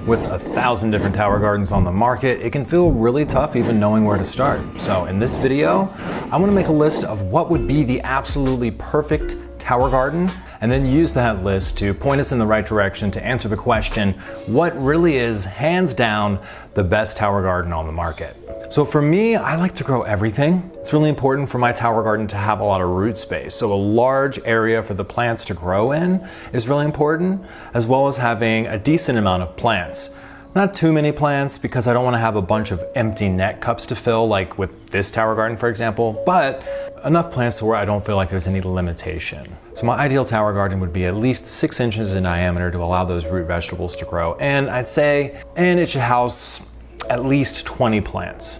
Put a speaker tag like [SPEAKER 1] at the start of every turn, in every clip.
[SPEAKER 1] With 1,000 different tower gardens on the market, it can feel really tough even knowing where to start. So in this video, I'm gonna make a list of what would be the absolutely perfect tower garden, and then use that list to point us in the right direction to answer the question, what really is hands down the best tower garden on the market? So for me, I like to grow everything. It's really important for my tower garden to have a lot of root space. So a large area for the plants to grow in is really important, as well as having a decent amount of plants. Not too many plants because I don't want to have a bunch of empty net cups to fill, like with this tower garden, for example, but enough plants to where I don't feel like there's any limitation. So my ideal tower garden would be at least 6 inches in diameter to allow those root vegetables to grow. And I'd say, and it should house at least 20 plants.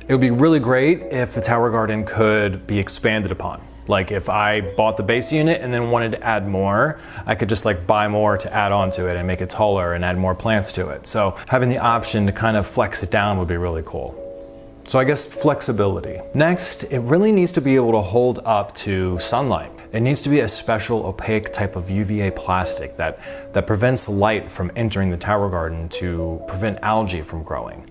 [SPEAKER 1] It would be really great if the tower garden could be expanded upon. Like if I bought the base unit and then wanted to add more, I could just like buy more to add on to it and make it taller and add more plants to it. So having the option to kind of flex it down would be really cool. So I guess flexibility. Next, it really needs to be able to hold up to sunlight. It needs to be a special opaque type of UVA plastic that prevents light from entering the tower garden to prevent algae from growing.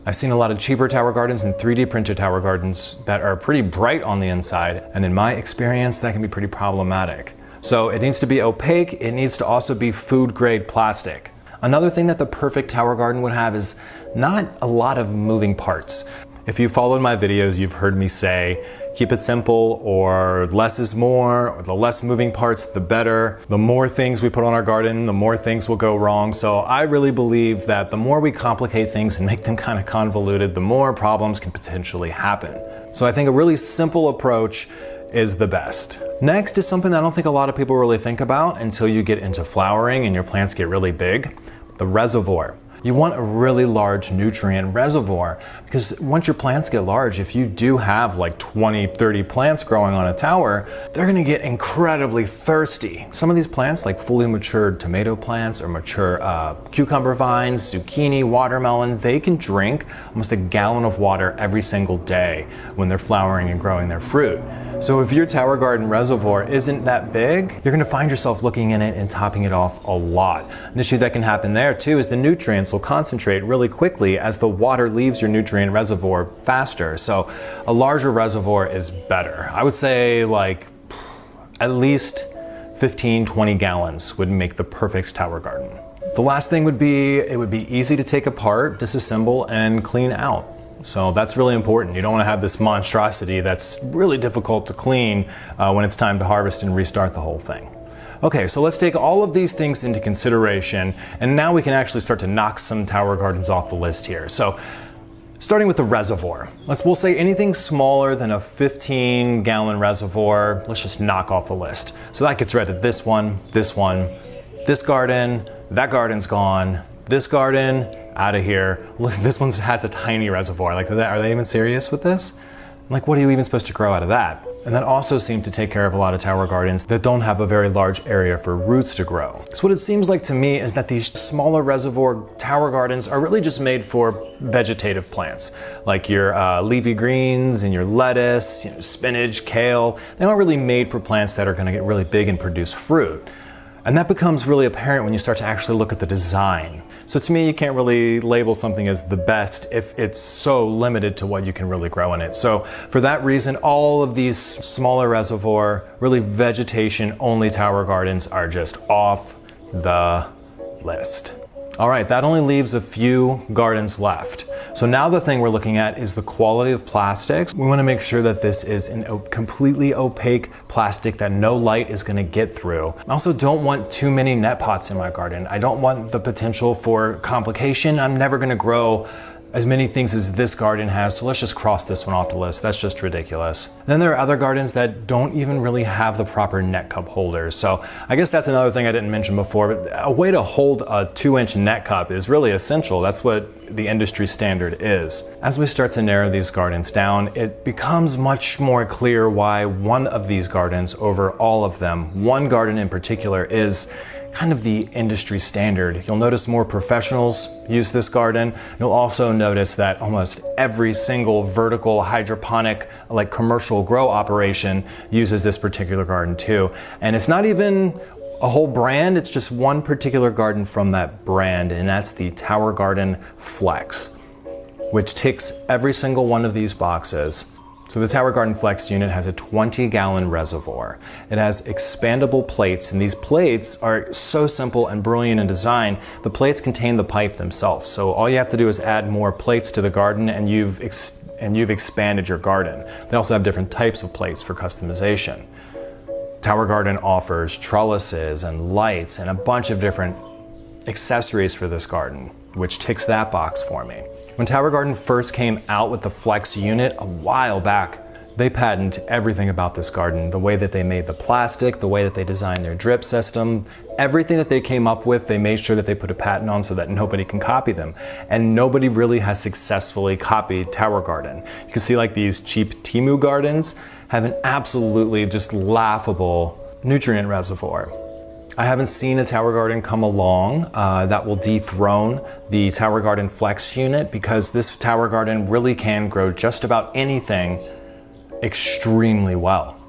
[SPEAKER 1] I've seen a lot of cheaper tower gardens and 3D printed tower gardens that are pretty bright on the inside, and in my experience, that can be pretty problematic. So it needs to be opaque, it needs to also be food grade plastic. Another thing that the perfect tower garden would have is not a lot of moving parts. If you followed my videos, you've heard me say, keep it simple, or less is more, or the less moving parts, the better. The more things we put on our garden, the more things will go wrong. So I really believe that the more we complicate things and make them kind of convoluted, the more problems can potentially happen. So I think a really simple approach is the best. Next is something that I don't think a lot of people really think about until you get into flowering and your plants get really big, the reservoir. You want a really large nutrient reservoir because once your plants get large, if you do have like 20, 30 plants growing on a tower, they're gonna get incredibly thirsty. Some of these plants, like fully matured tomato plants or mature cucumber vines, zucchini, watermelon, they can drink almost a gallon of water every single day when they're flowering and growing their fruit. So if your tower garden reservoir isn't that big, you're gonna find yourself looking in it and topping it off a lot. An issue that can happen there too is the nutrients will concentrate really quickly as the water leaves your nutrient reservoir faster. So a larger reservoir is better. I would say like at least 15, 20 gallons would make the perfect tower garden. The last thing would be, it would be easy to take apart, disassemble, and clean out. So that's really important. You don't want to have this monstrosity that's really difficult to clean when it's time to harvest and restart the whole thing. Okay, so let's take all of these things into consideration, and now we can actually start to knock some tower gardens off the list here. So starting with the reservoir, we'll say anything smaller than a 15-gallon reservoir, let's just knock off the list. So that gets rid of this one, this garden, that garden's gone, this garden, out of here. Look, this one has a tiny reservoir. Like, are they even serious with this? Like, what are you even supposed to grow out of that? And that also seemed to take care of a lot of tower gardens that don't have a very large area for roots to grow. So what it seems like to me is that these smaller reservoir tower gardens are really just made for vegetative plants, like your leafy greens and your lettuce, spinach, kale. They aren't really made for plants that are gonna get really big and produce fruit. And that becomes really apparent when you start to actually look at the design. So to me, you can't really label something as the best if it's so limited to what you can really grow in it. So for that reason, all of these smaller reservoir, really vegetation only tower gardens are just off the list. All right, that only leaves a few gardens left. So now the thing we're looking at is the quality of plastics. We want to make sure that this is a completely opaque plastic that no light is going to get through. I also don't want too many net pots in my garden. I don't want the potential for complication. I'm never going to grow as many things as this garden has, so let's just cross this one off the list. That's just ridiculous. Then there are other gardens that don't even really have the proper net cup holders. So I guess that's another thing I didn't mention before, but a way to hold a 2-inch net cup is really essential. That's what the industry standard is. As we start to narrow these gardens down, it becomes much more clear why one of these gardens over all of them, one garden in particular, is kind of the industry standard. You'll notice more professionals use this garden. You'll also notice that almost every single vertical hydroponic, like commercial grow operation, uses this particular garden too. And it's not even a whole brand. It's just one particular garden from that brand, and that's the Tower Garden Flex, which ticks every single one of these boxes. So the Tower Garden Flex unit has a 20-gallon reservoir. It has expandable plates, and these plates are so simple and brilliant in design. The plates contain the pipe themselves, so all you have to do is add more plates to the garden and you've expanded your garden. They also have different types of plates for customization. Tower Garden offers trellises and lights and a bunch of different accessories for this garden, which ticks that box for me. When Tower Garden first came out with the Flex unit a while back, they patented everything about this garden. The way that they made the plastic, the way that they designed their drip system, everything that they came up with, they made sure that they put a patent on so that nobody can copy them. And nobody really has successfully copied Tower Garden. You can see like these cheap Temu gardens have an absolutely just laughable nutrient reservoir. I haven't seen a Tower Garden come along that will dethrone the Tower Garden Flex unit, because this Tower Garden really can grow just about anything extremely well.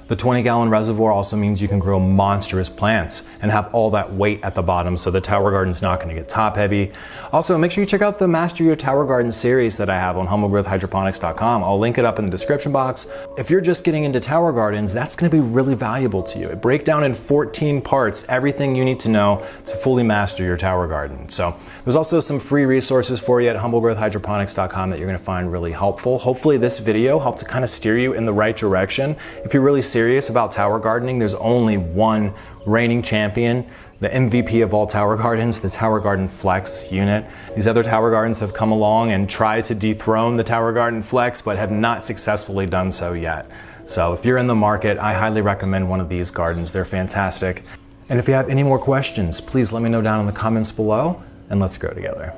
[SPEAKER 1] The 20-gallon reservoir also means you can grow monstrous plants and have all that weight at the bottom, so the Tower Garden's not going to get top heavy. Also, make sure you check out the Master Your Tower Garden series that I have on humblegrowthhydroponics.com. I'll link it up in the description box. If you're just getting into tower gardens, that's going to be really valuable to you. It breaks down in 14 parts, everything you need to know to fully master your tower garden. So there's also some free resources for you at humblegrowthhydroponics.com that you're going to find really helpful. Hopefully this video helped to kind of steer you in the right direction. If you're really serious about tower gardening, there's only one reigning champion, the MVP of all tower gardens, the Tower Garden Flex unit. These other tower gardens have come along and tried to dethrone the Tower Garden Flex, but have not successfully done so yet. So if you're in the market, I highly recommend one of these gardens. They're fantastic. And if you have any more questions, please let me know down in the comments below, and let's grow together.